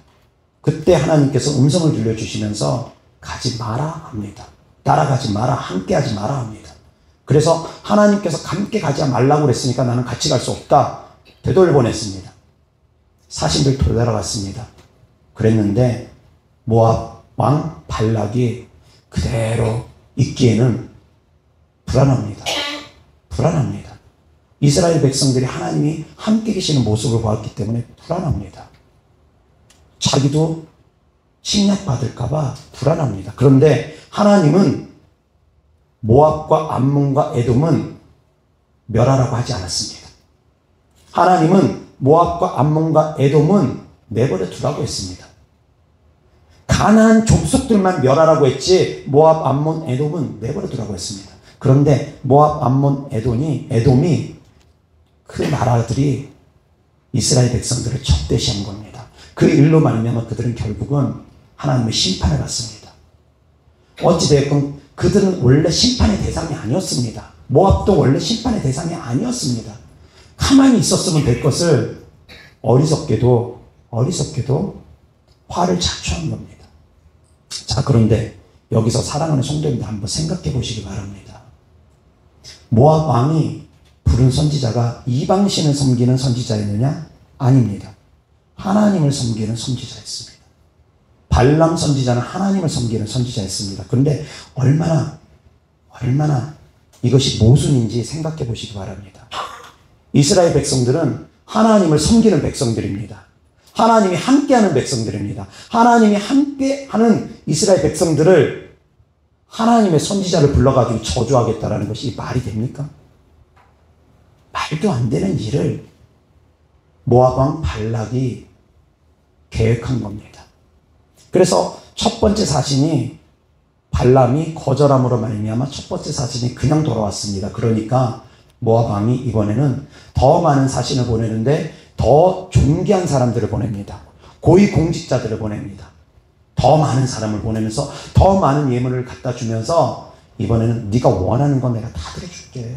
그때 하나님께서 음성을 들려주시면서 가지 마라 합니다. 따라가지 마라, 함께하지 마라 합니다. 그래서 하나님께서 함께 가지 말라고 그랬으니까 나는 같이 갈 수 없다. 되돌려보냈습니다. 사신들 되돌아갔습니다. 그랬는데 모압 왕 발락이 그대로 있기에는 불안합니다. 불안합니다. 이스라엘 백성들이 하나님이 함께 계시는 모습을 보았기 때문에 불안합니다. 자기도 침략받을까봐 불안합니다. 그런데 하나님은 모압과 암몬과 에돔은 멸하라고 하지 않았습니다. 하나님은 모압과 암몬과 에돔은 내버려 두라고 했습니다. 가나안 족속들만 멸하라고 했지 모압, 암몬, 에돔은 내버려 두라고 했습니다. 그런데 모압, 암몬, 에돔이 그 나라들이 이스라엘 백성들을 적대시한 겁니다. 그 일로 말미암아 그들은 결국은 하나님의 심판을 받습니다. 어찌되었건 그들은 원래 심판의 대상이 아니었습니다. 모압도 원래 심판의 대상이 아니었습니다. 가만히 있었으면 될 것을 어리석게도 화를 자초한 겁니다. 자, 그런데 여기서 사랑하는 성도님들 한번 생각해 보시기 바랍니다. 모압 왕이 부른 선지자가 이방신을 섬기는 선지자였느냐? 아닙니다. 하나님을 섬기는 선지자였습니다. 발람 선지자는 하나님을 섬기는 선지자였습니다. 그런데 얼마나 이것이 모순인지 생각해 보시기 바랍니다. 이스라엘 백성들은 하나님을 섬기는 백성들입니다. 하나님이 함께하는 백성들입니다. 하나님이 함께하는 이스라엘 백성들을 하나님의 선지자를 불러가지고 저주하겠다라는 것이 말이 됩니까? 말도 안 되는 일을 모압 왕 발락이 계획한 겁니다. 그래서 첫 번째 사신이 발람이 거절함으로 말미암아 첫 번째 사신이 그냥 돌아왔습니다. 그러니까 모압 왕이 이번에는 더 많은 사신을 보내는데 더 존귀한 사람들을 보냅니다. 고위 공직자들을 보냅니다. 더 많은 사람을 보내면서 더 많은 예물을 갖다 주면서 이번에는 네가 원하는 건 내가 다 들어줄게.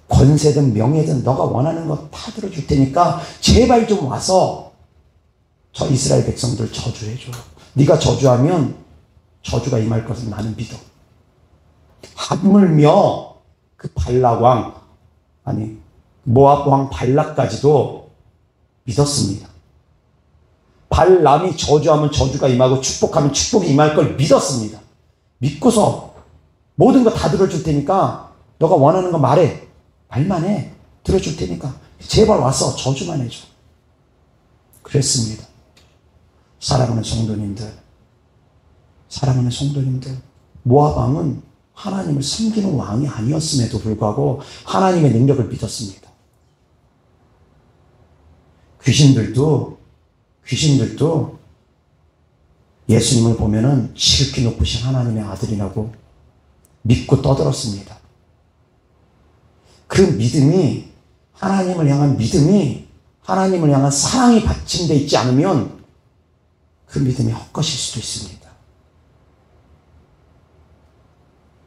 권세든 명예든 너가 원하는 거 다 들어줄 테니까 제발 좀 와서 저 이스라엘 백성들 저주해줘. 네가 저주하면 저주가 임할 것을 나는 믿어. 하물며 그 발락 왕, 모압 왕 발락까지도 믿었습니다. 발람이 저주하면 저주가 임하고 축복하면 축복이 임할 걸 믿었습니다. 믿고서 모든 거 다 들어줄 테니까 너가 원하는 거 말해. 말만 해. 들어줄 테니까 제발 와서 저주만 해줘. 그랬습니다. 사랑하는 성도님들, 모압 왕은 하나님을 섬기는 왕이 아니었음에도 불구하고 하나님의 능력을 믿었습니다. 귀신들도 예수님을 보면은 지극히 높으신 하나님의 아들이라고 믿고 떠들었습니다. 그 믿음이, 하나님을 향한 믿음이, 하나님을 향한 사랑이 받침되어 있지 않으면 그 믿음이 헛것일 수도 있습니다.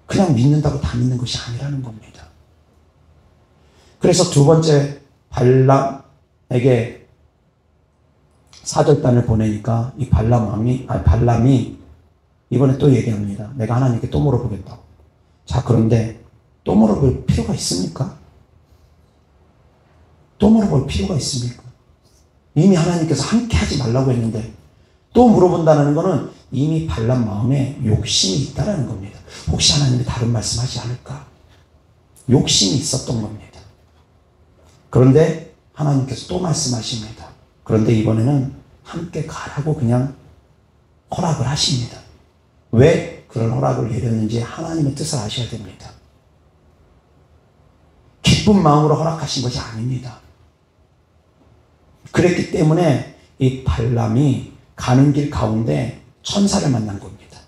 그냥 믿는다고 다 믿는 것이 아니라는 겁니다. 그래서 두 번째 발람에게 사절단을 보내니까 이 발람이 이번에 또 얘기합니다. 내가 하나님께 또 물어보겠다고. 자, 그런데 또 물어볼 필요가 있습니까? 또 물어볼 필요가 있습니까? 이미 하나님께서 함께 하지 말라고 했는데 또 물어본다는 것은 이미 발람 마음에 욕심이 있다는 겁니다. 혹시 하나님이 다른 말씀하지 않을까? 욕심이 있었던 겁니다. 그런데 하나님께서 또 말씀하십니다. 그런데 이번에는 함께 가라고 그냥 허락을 하십니다. 왜 그런 허락을 내렸는지 하나님의 뜻을 아셔야 됩니다. 기쁜 마음으로 허락하신 것이 아닙니다. 그랬기 때문에 이 발람이 가는 길 가운데 천사를 만난 겁니다.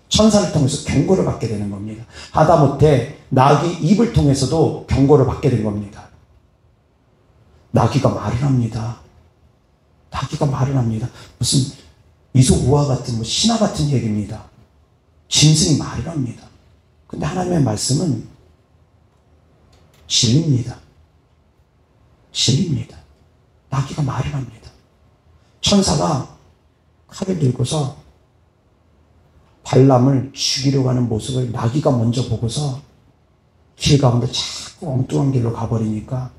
천사를 통해서 경고를 받게 되는 겁니다. 하다못해 나귀 입을 통해서도 경고를 받게 된 겁니다. 나귀가 말을 합니다. 나귀가 말을 합니다. 무슨 이솝우화 같은 신화 같은 얘기입니다. 짐승이 말을 합니다. 근데 하나님의 말씀은 진리입니다. 진리입니다. 나귀가 말을 합니다. 천사가 칼을 들고서 발람을 죽이려고 하는 모습을 나귀가 먼저 보고서 길 가운데 자꾸 엉뚱한 길로 가버리니까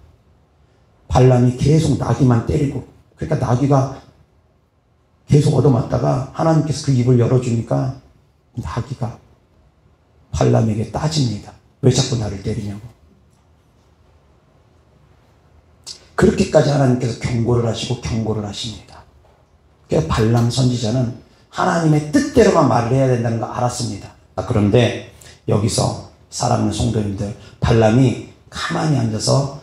발람이 계속 나귀만 때리고, 그러니까 나귀가 계속 얻어맞다가 하나님께서 그 입을 열어주니까 나귀가 발람에게 따집니다. 왜 자꾸 나를 때리냐고. 그렇게까지 하나님께서 경고를 하시고 경고를 하십니다. 그래서 발람 선지자는 하나님의 뜻대로만 말을 해야 된다는 거 알았습니다. 그런데 여기서 사랑하는 성도님들, 발람이 가만히 앉아서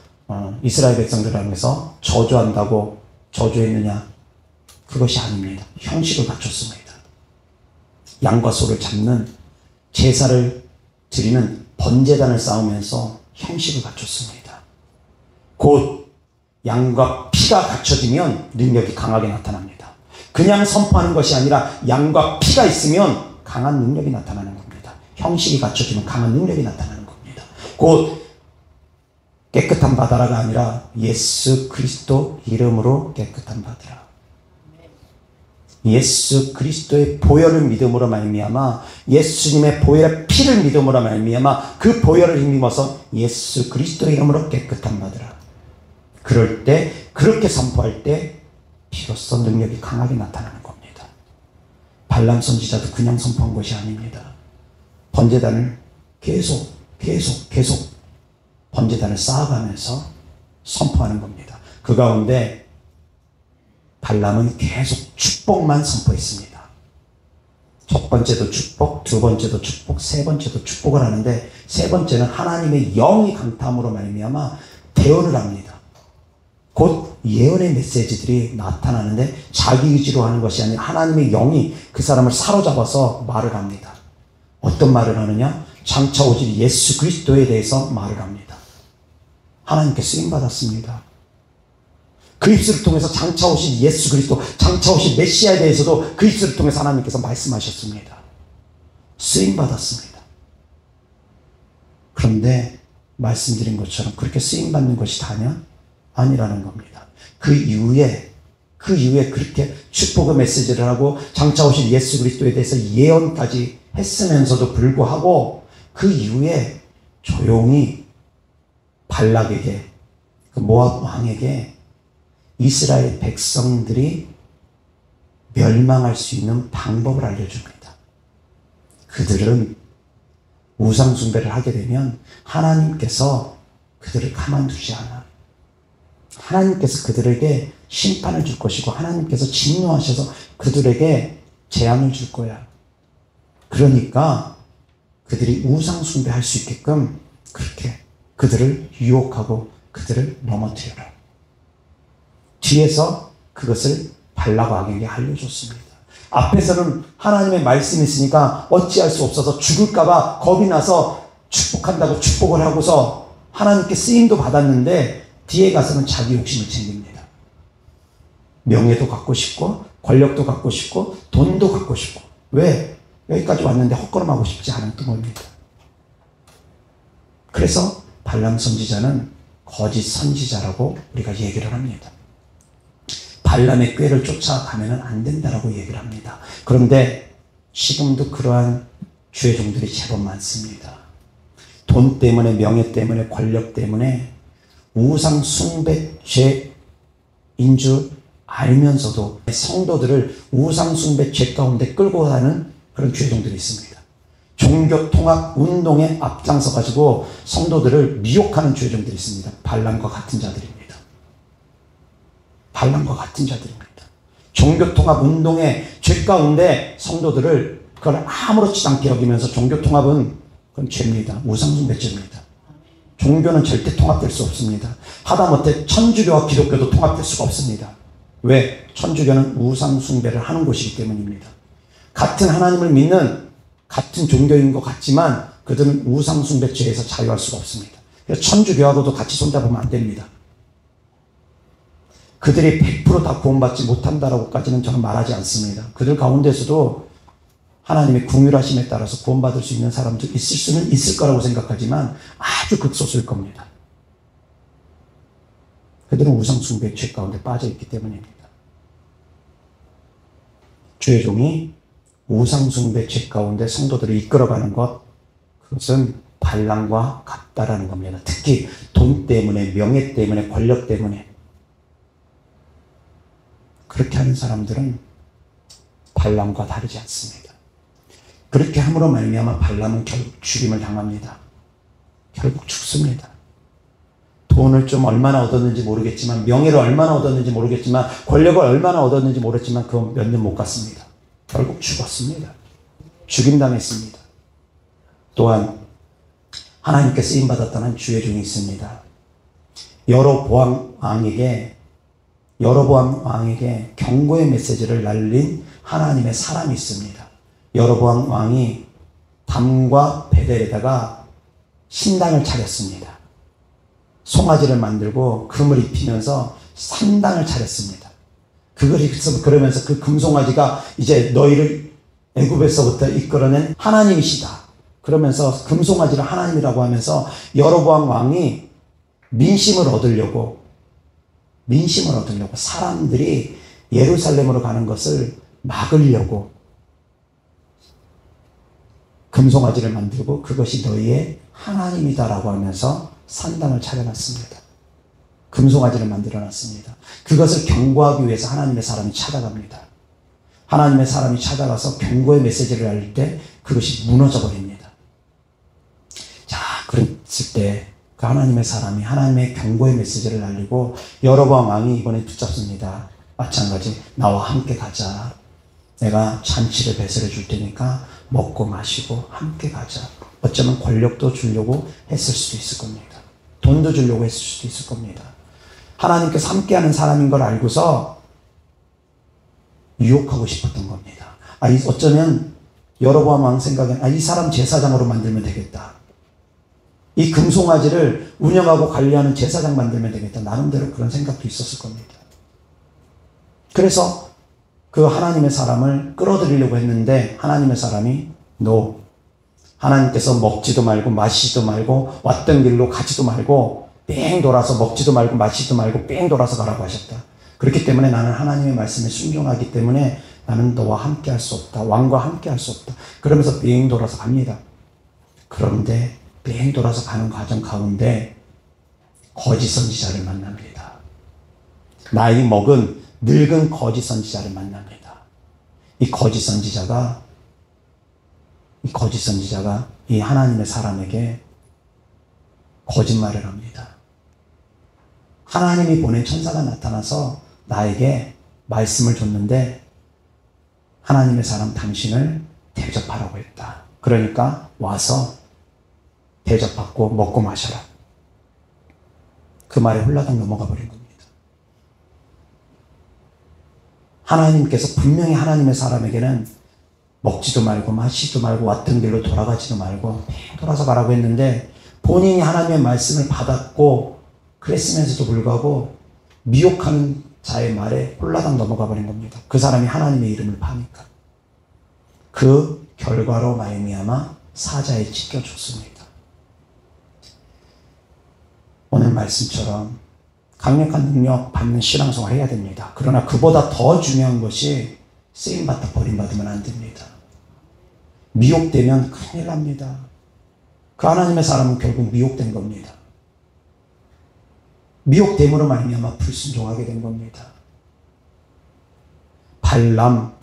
이스라엘 백성들 앞에서 저주한다고 저주했느냐? 그것이 아닙니다. 형식을 갖췄습니다. 양과 소를 잡는 제사를 드리는 번제단을 쌓으면서 형식을 갖췄습니다. 곧 양과 피가 갖춰지면 능력이 강하게 나타납니다. 그냥 선포하는 것이 아니라 양과 피가 있으면 강한 능력이 나타나는 겁니다. 형식이 갖춰지면 강한 능력이 나타나는 겁니다. 곧 깨끗한 바다라가 아니라 예수 그리스도 이름으로 깨끗한 바다라. 예수 그리스도의 보혈을 믿음으로 말미암아, 예수님의 보혈의 피를 믿음으로 말미암아 그 보혈을 힘입어서 예수 그리스도의 이름으로 깨끗한 바다라. 그럴 때, 그렇게 선포할 때 비로소 능력이 강하게 나타나는 겁니다. 발람 선지자도 그냥 선포한 것이 아닙니다. 번제단을 계속 번제단을 쌓아가면서 선포하는 겁니다. 그 가운데 발람은 계속 축복만 선포했습니다. 첫 번째도 축복, 두 번째도 축복, 세 번째도 축복을 하는데, 세 번째는 하나님의 영이 강탐으로 말미암아 대언을 합니다. 곧 예언의 메시지들이 나타나는데 자기 의지로 하는 것이 아니라 하나님의 영이 그 사람을 사로잡아서 말을 합니다. 어떤 말을 하느냐? 장차 오실 예수 그리스도에 대해서 말을 합니다. 하나님께 쓰임받았습니다. 그 입술을 통해서 장차 오실 예수 그리스도, 장차 오실 메시아에 대해서도 그 입술을 통해서 하나님께서 말씀하셨습니다. 쓰임받았습니다. 그런데 말씀드린 것처럼 그렇게 쓰임받는 것이 다냐? 아니라는 겁니다. 그 이후에 그렇게 축복의 메시지를 하고 장차 오실 예수 그리스도에 대해서 예언까지 했으면서도 불구하고 그 이후에 조용히 발락에게, 그 모압 왕에게 이스라엘 백성들이 멸망할 수 있는 방법을 알려줍니다. 그들은 우상 숭배를 하게 되면 하나님께서 그들을 가만두지 않아. 하나님께서 그들에게 심판을 줄 것이고 하나님께서 진노하셔서 그들에게 재앙을 줄 거야. 그러니까 그들이 우상 숭배할 수 있게끔 그렇게 그들을 유혹하고 그들을 넘어뜨려라. 뒤에서 그것을 발락 왕에게 알려줬습니다. 앞에서는 하나님의 말씀이 있으니까 어찌할 수 없어서 죽을까봐 겁이 나서 축복한다고 축복을 하고서 하나님께 쓰임도 받았는데 뒤에 가서는 자기 욕심을 챙깁니다. 명예도 갖고 싶고 권력도 갖고 싶고 돈도 갖고 싶고. 왜? 여기까지 왔는데 헛걸음하고 싶지 않은 뜻입니다. 그래서 발람 선지자는 거짓 선지자라고 우리가 얘기를 합니다. 발람의 꾀를 쫓아가면 안 된다라고 얘기를 합니다. 그런데 지금도 그러한 주의 종들이 제법 많습니다. 돈 때문에, 명예 때문에, 권력 때문에 우상 숭배 죄인 줄 알면서도 성도들을 우상 숭배 죄 가운데 끌고 가는 그런 주의 종들이 있습니다. 종교 통합 운동에 앞장서 가지고 성도들을 미혹하는 죄종들이 있습니다. 발람과 같은 자들입니다. 발람과 같은 자들입니다. 종교 통합 운동의 죄 가운데 성도들을 그걸 아무렇지도 않게 여기면서 종교 통합은 그건 죄입니다. 우상숭배죄입니다. 종교는 절대 통합될 수 없습니다. 하다못해 천주교와 기독교도 통합될 수가 없습니다. 왜? 천주교는 우상숭배를 하는 곳이기 때문입니다. 같은 하나님을 믿는 같은 종교인 것 같지만 그들은 우상숭배죄에서 자유할 수가 없습니다. 그래서 천주교하고도 같이 손잡으면 안 됩니다. 그들이 100% 구원받지 못한다라고까지는 저는 말하지 않습니다. 그들 가운데서도 하나님의 긍휼하심에 따라서 구원받을 수 있는 사람도 있을 수는 있을 거라고 생각하지만 아주 극소수일 겁니다. 그들은 우상숭배의 죄 가운데 빠져있기 때문입니다. 주의 종이 우상숭배 죄 가운데 성도들을 이끌어가는 것, 그것은 발람과 같다라는 겁니다. 특히 돈 때문에, 명예 때문에, 권력 때문에 그렇게 하는 사람들은 발람과 다르지 않습니다. 그렇게 함으로 말미암아 발람은 결국 죽임을 당합니다. 결국 죽습니다. 돈을 좀 얼마나 얻었는지 모르겠지만, 명예를 얼마나 얻었는지 모르겠지만, 권력을 얼마나 얻었는지 모르겠지만 그 몇 년 못 갔습니다. 결국 죽었습니다. 죽임당했습니다. 또한 하나님께 쓰임받았다는 주의 종이 있습니다. 여로보암 왕에게 경고의 메시지를 날린 하나님의 사람이 있습니다. 여로보암 왕이 담과 베델에다가 신당을 차렸습니다. 송아지를 만들고 금을 입히면서 산당을 차렸습니다. 그러면서 그 금송아지가 이제 너희를 애굽에서부터 이끌어낸 하나님이시다. 그러면서 금송아지를 하나님이라고 하면서 여로보암 왕이 민심을 얻으려고 사람들이 예루살렘으로 가는 것을 막으려고 금송아지를 만들고 그것이 너희의 하나님이다라고 하면서 산당을 차려놨습니다. 금송아지를 만들어놨습니다. 그것을 경고하기 위해서 하나님의 사람이 찾아갑니다. 하나님의 사람이 찾아가서 경고의 메시지를 알릴 때 그것이 무너져버립니다. 자, 그랬을 때 그 하나님의 사람이 하나님의 경고의 메시지를 알리고 여로보암 왕이 이번에 붙잡습니다. 마찬가지 나와 함께 가자. 내가 잔치를 배설해 줄 테니까 먹고 마시고 함께 가자. 어쩌면 권력도 주려고 했을 수도 있을 겁니다. 돈도 주려고 했을 수도 있을 겁니다. 하나님께서 함께하는 사람인 걸 알고서 유혹하고 싶었던 겁니다. 어쩌면 여로보암 왕 생각엔 이 사람 제사장으로 만들면 되겠다. 이 금송아지를 운영하고 관리하는 제사장 만들면 되겠다. 나름대로 그런 생각도 있었을 겁니다. 그래서 그 하나님의 사람을 끌어들이려고 했는데 하나님의 사람이 No. 하나님께서 먹지도 말고 마시지도 말고 왔던 길로 가지도 말고 뺑 돌아서 먹지도 말고 마시지도 말고 뺑 돌아서 가라고 하셨다. 그렇기 때문에 나는 하나님의 말씀에 순종하기 때문에 나는 너와 함께 할 수 없다. 왕과 함께 할 수 없다. 그러면서 뺑 돌아서 갑니다. 그런데 뺑 돌아서 가는 과정 가운데 거짓 선지자를 만납니다. 나이 먹은 늙은 거짓 선지자를 만납니다. 이 거짓 선지자가 이 하나님의 사람에게 거짓말을 합니다. 하나님이 보낸 천사가 나타나서 나에게 말씀을 줬는데 하나님의 사람 당신을 대접하라고 했다. 그러니까 와서 대접받고 먹고 마셔라. 그 말에 홀라당 넘어가 버린 겁니다. 하나님께서 분명히 하나님의 사람에게는 먹지도 말고 마시지도 말고 왔던 길로 돌아가지도 말고 돌아서 가라고 했는데 본인이 하나님의 말씀을 받았고 그랬으면서도 불구하고 미혹하는 자의 말에 홀라당 넘어가 버린 겁니다. 그 사람이 하나님의 이름을 파니까. 그 결과로 말미암아 사자에 찢겨 죽습니다. 오늘 말씀처럼 강력한 능력 받는 신앙생활을 해야 됩니다. 그러나 그보다 더 중요한 것이 쓰임받다 버림받으면 안 됩니다. 미혹되면 큰일 납니다. 그 하나님의 사람은 결국 미혹된 겁니다. 미혹됨으로 말미암아 불순종하게 된 겁니다. 발람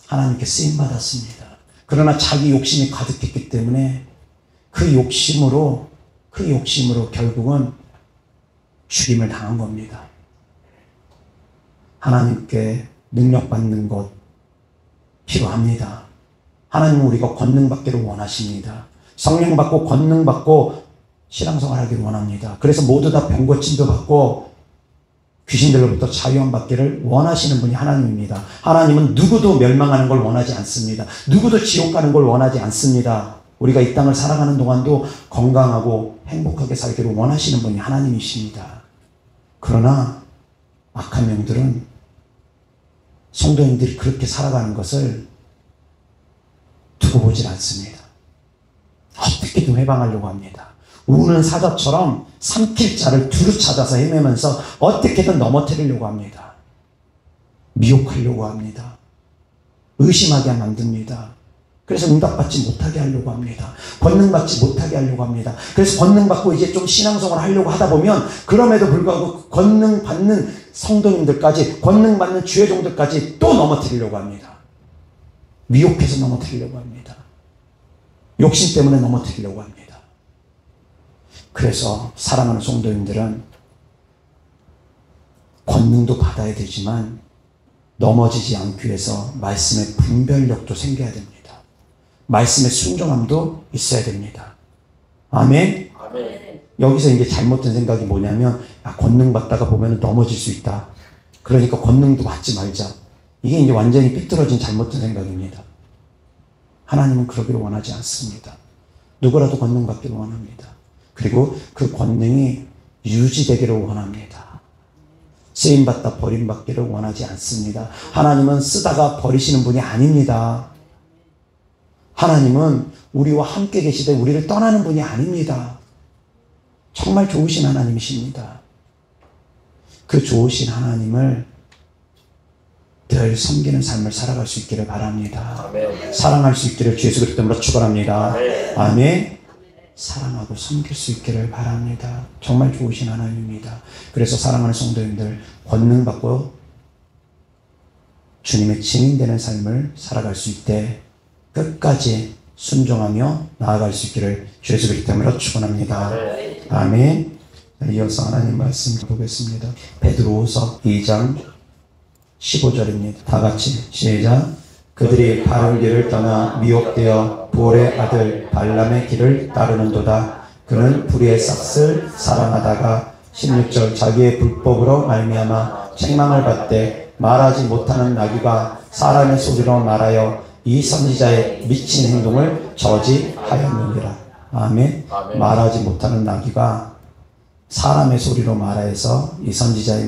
하나님께 쓰임받았습니다. 그러나 자기 욕심이 가득했기 때문에 그 욕심으로 결국은 죽임을 당한 겁니다. 하나님께 능력받는 것 필요합니다. 하나님은 우리가 권능받기를 원하십니다. 성령 받고 권능 받고 신앙생활 하기를 원합니다. 그래서 모두 다 병고침도 받고 귀신들로부터 자유함 받기를 원하시는 분이 하나님입니다. 하나님은 누구도 멸망하는 걸 원하지 않습니다. 누구도 지옥 가는 걸 원하지 않습니다. 우리가 이 땅을 살아가는 동안도 건강하고 행복하게 살기를 원하시는 분이 하나님이십니다. 그러나 악한 영들은 성도님들이 그렇게 살아가는 것을 두고 보질 않습니다. 어떻게든 해방하려고 합니다. 우는 사자처럼 삼킬 자를 두루 찾아서 헤매면서 어떻게든 넘어뜨리려고 합니다. 미혹하려고 합니다. 의심하게 만듭니다. 그래서 응답받지 못하게 하려고 합니다. 권능받지 못하게 하려고 합니다. 그래서 권능받고 이제 좀 신앙생활을 하려고 하다 보면 그럼에도 불구하고 권능받는 성도님들까지, 권능받는 주의종들까지 또 넘어뜨리려고 합니다. 미혹해서 넘어뜨리려고 합니다. 욕심 때문에 넘어뜨리려고 합니다. 그래서 사랑하는 성도님들은 권능도 받아야 되지만 넘어지지 않기 위해서 말씀의 분별력도 생겨야 됩니다. 말씀의 순종함도 있어야 됩니다. 아멘? 아멘. 여기서 이제 잘못된 생각이 뭐냐면, 권능 받다가 보면 넘어질 수 있다. 그러니까 권능도 받지 말자. 이게 이제 완전히 삐뚤어진 잘못된 생각입니다. 하나님은 그러기를 원하지 않습니다. 누구라도 권능 받기를 원합니다. 그리고 그 권능이 유지되기를 원합니다. 쓰임받다 버림받기를 원하지 않습니다. 하나님은 쓰다가 버리시는 분이 아닙니다. 하나님은 우리와 함께 계시되 우리를 떠나는 분이 아닙니다. 정말 좋으신 하나님이십니다. 그 좋으신 하나님을 늘 섬기는 삶을 살아갈 수 있기를 바랍니다. 아멘. 사랑할 수 있기를 주 예수 그리스도로 축원합니다. 아멘. 아멘. 사랑하고 섬길 수 있기를 바랍니다. 정말 좋으신 하나님입니다. 그래서 사랑하는 성도님들, 권능 받고 주님의 증인되는 삶을 살아갈 수 있되 끝까지 순종하며 나아갈 수 있기를 주 예수 그리스도로 축원합니다. 아멘. 이어서 하나님 말씀 보겠습니다. 베드로후서 2장 15절입니다. 다 같이 시작. 그들이 바른 길을 떠나 미혹되어 볼의 아들 발람의 길을 따르는도다. 그는 불의의 싹을 사랑하다가 16절 자기의 불법으로 말미암아 책망을 받되 말하지 못하는 나귀가 사람의 소리로 말하여 이 선지자의 미친 행동을 저지하였느니라. 아멘. 아멘. 말하지 못하는 나귀가 사람의 소리로 말하여서 이 선지자의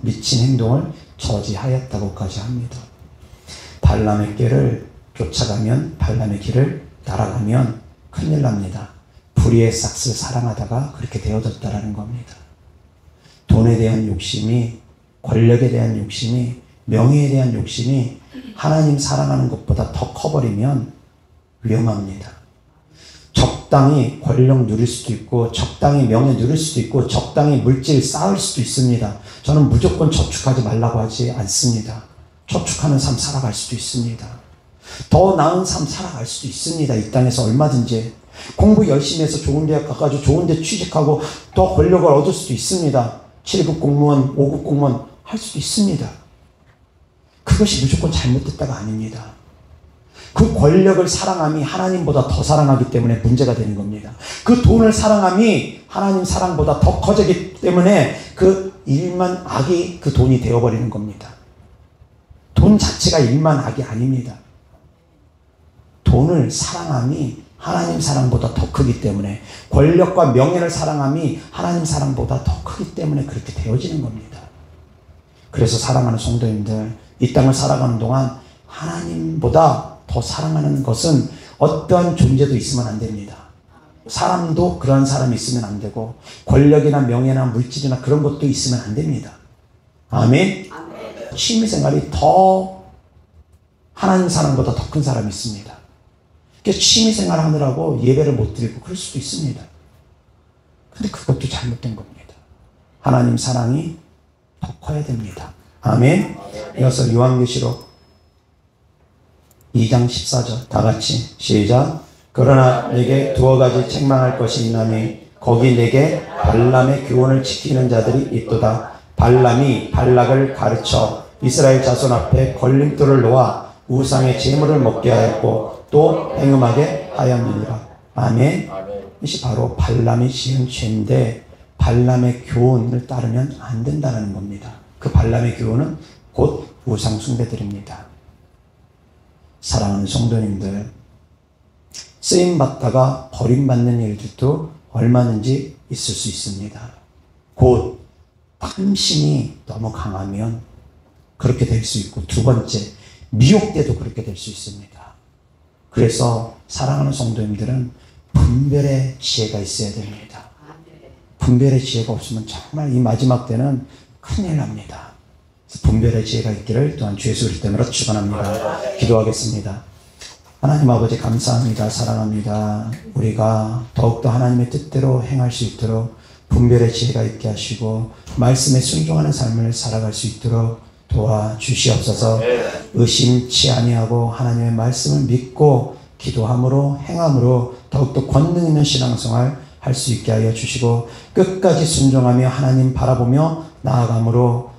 미친 행동을 저지하였다고까지 합니다. 발람의 길을 쫓아가면, 발람의 길을 따라가면 큰일 납니다. 불의의 싹을 사랑하다가 그렇게 되어졌다라는 겁니다. 돈에 대한 욕심이, 권력에 대한 욕심이, 명예에 대한 욕심이 하나님 사랑하는 것보다 더 커버리면 위험합니다. 적당히 권력 누릴 수도 있고, 적당히 명예 누릴 수도 있고, 적당히 물질 쌓을 수도 있습니다. 저는 무조건 저축하지 말라고 하지 않습니다. 저축하는 삶 살아갈 수도 있습니다. 더 나은 삶 살아갈 수도 있습니다. 이 땅에서 얼마든지. 공부 열심히 해서 좋은 대학 가가지고 좋은 데 취직하고 더 권력을 얻을 수도 있습니다. 7급 공무원, 5급 공무원 할 수도 있습니다. 그것이 무조건 잘못됐다가 아닙니다. 그 권력을 사랑함이 하나님보다 더 사랑하기 때문에 문제가 되는 겁니다. 그 돈을 사랑함이 하나님 사랑보다 더 커지기 때문에 그 일만 악이 그 돈이 되어버리는 겁니다. 돈 자체가 일만 악이 아닙니다. 돈을 사랑함이 하나님 사랑보다 더 크기 때문에, 권력과 명예를 사랑함이 하나님 사랑보다 더 크기 때문에 그렇게 되어지는 겁니다. 그래서 사랑하는 성도님들, 이 땅을 살아가는 동안 하나님보다 더 사랑하는 것은 어떠한 존재도 있으면 안 됩니다. 사람도 그런 사람이 있으면 안 되고, 권력이나 명예나 물질이나 그런 것도 있으면 안 됩니다. 아멘. 취미생활이 더 하나님 사랑보다 더 큰 사람이 있습니다. 그래서 취미생활 하느라고 예배를 못 드리고 그럴 수도 있습니다. 근데 그것도 잘못된 겁니다. 하나님 사랑이 더 커야 됩니다. 아멘. 이어서 요한계시록 2장 14절 다 같이 시작. 그러나 내게 두어 가지 책망할 것이 있나니 거기 내게 발람의 교훈을 지키는 자들이 있도다. 발람이 발락을 가르쳐 이스라엘 자손 앞에 걸림돌을 놓아 우상의 제물을 먹게 하였고 또 행음하게 하였느니라. 아멘. 이것이 바로 발람이 지은 죄인데 발람의 교훈을 따르면 안 된다는 겁니다. 그 발람의 교훈은 곧 우상 숭배들입니다. 사랑하는 성도님들, 쓰임받다가 버림받는 일들도 얼마든지 있을 수 있습니다. 곧 탐심이 너무 강하면 그렇게 될 수 있고, 두 번째, 미혹돼도 그렇게 될 수 있습니다. 그래서 사랑하는 성도님들은 분별의 지혜가 있어야 됩니다. 분별의 지혜가 없으면 정말 이 마지막 때는 큰일 납니다. 분별의 지혜가 있기를 또한 주의 소리 때문에 축원합니다. 기도하겠습니다. 하나님 아버지 감사합니다. 사랑합니다. 우리가 더욱더 하나님의 뜻대로 행할 수 있도록 분별의 지혜가 있게 하시고 말씀에 순종하는 삶을 살아갈 수 있도록 도와주시옵소서. 의심치 아니하고 하나님의 말씀을 믿고 기도함으로 행함으로 더욱더 권능 있는 신앙생활 할 수 있게 하여 주시고 끝까지 순종하며 하나님 바라보며 나아감으로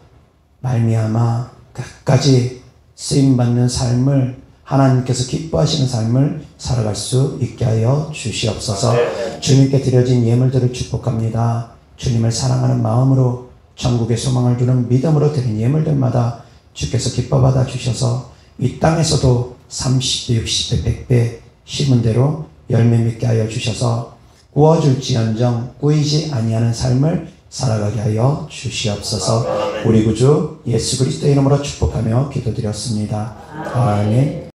말미암아 끝까지 쓰임받는 삶을 하나님께서 기뻐하시는 삶을 살아갈 수 있게 하여 주시옵소서. 주님께 드려진 예물들을 축복합니다. 주님을 사랑하는 마음으로 천국의 소망을 두는 믿음으로 드린 예물들마다 주께서 기뻐 받아 주셔서 이 땅에서도 30배, 60배, 100배 심은 대로 열매 맺게 하여 주셔서 구워줄지언정 꾸이지 아니하는 삶을 살아가게 하여 주시옵소서. 우리 구주 예수 그리스도의 이름으로 축복하며 기도드렸습니다. 아멘.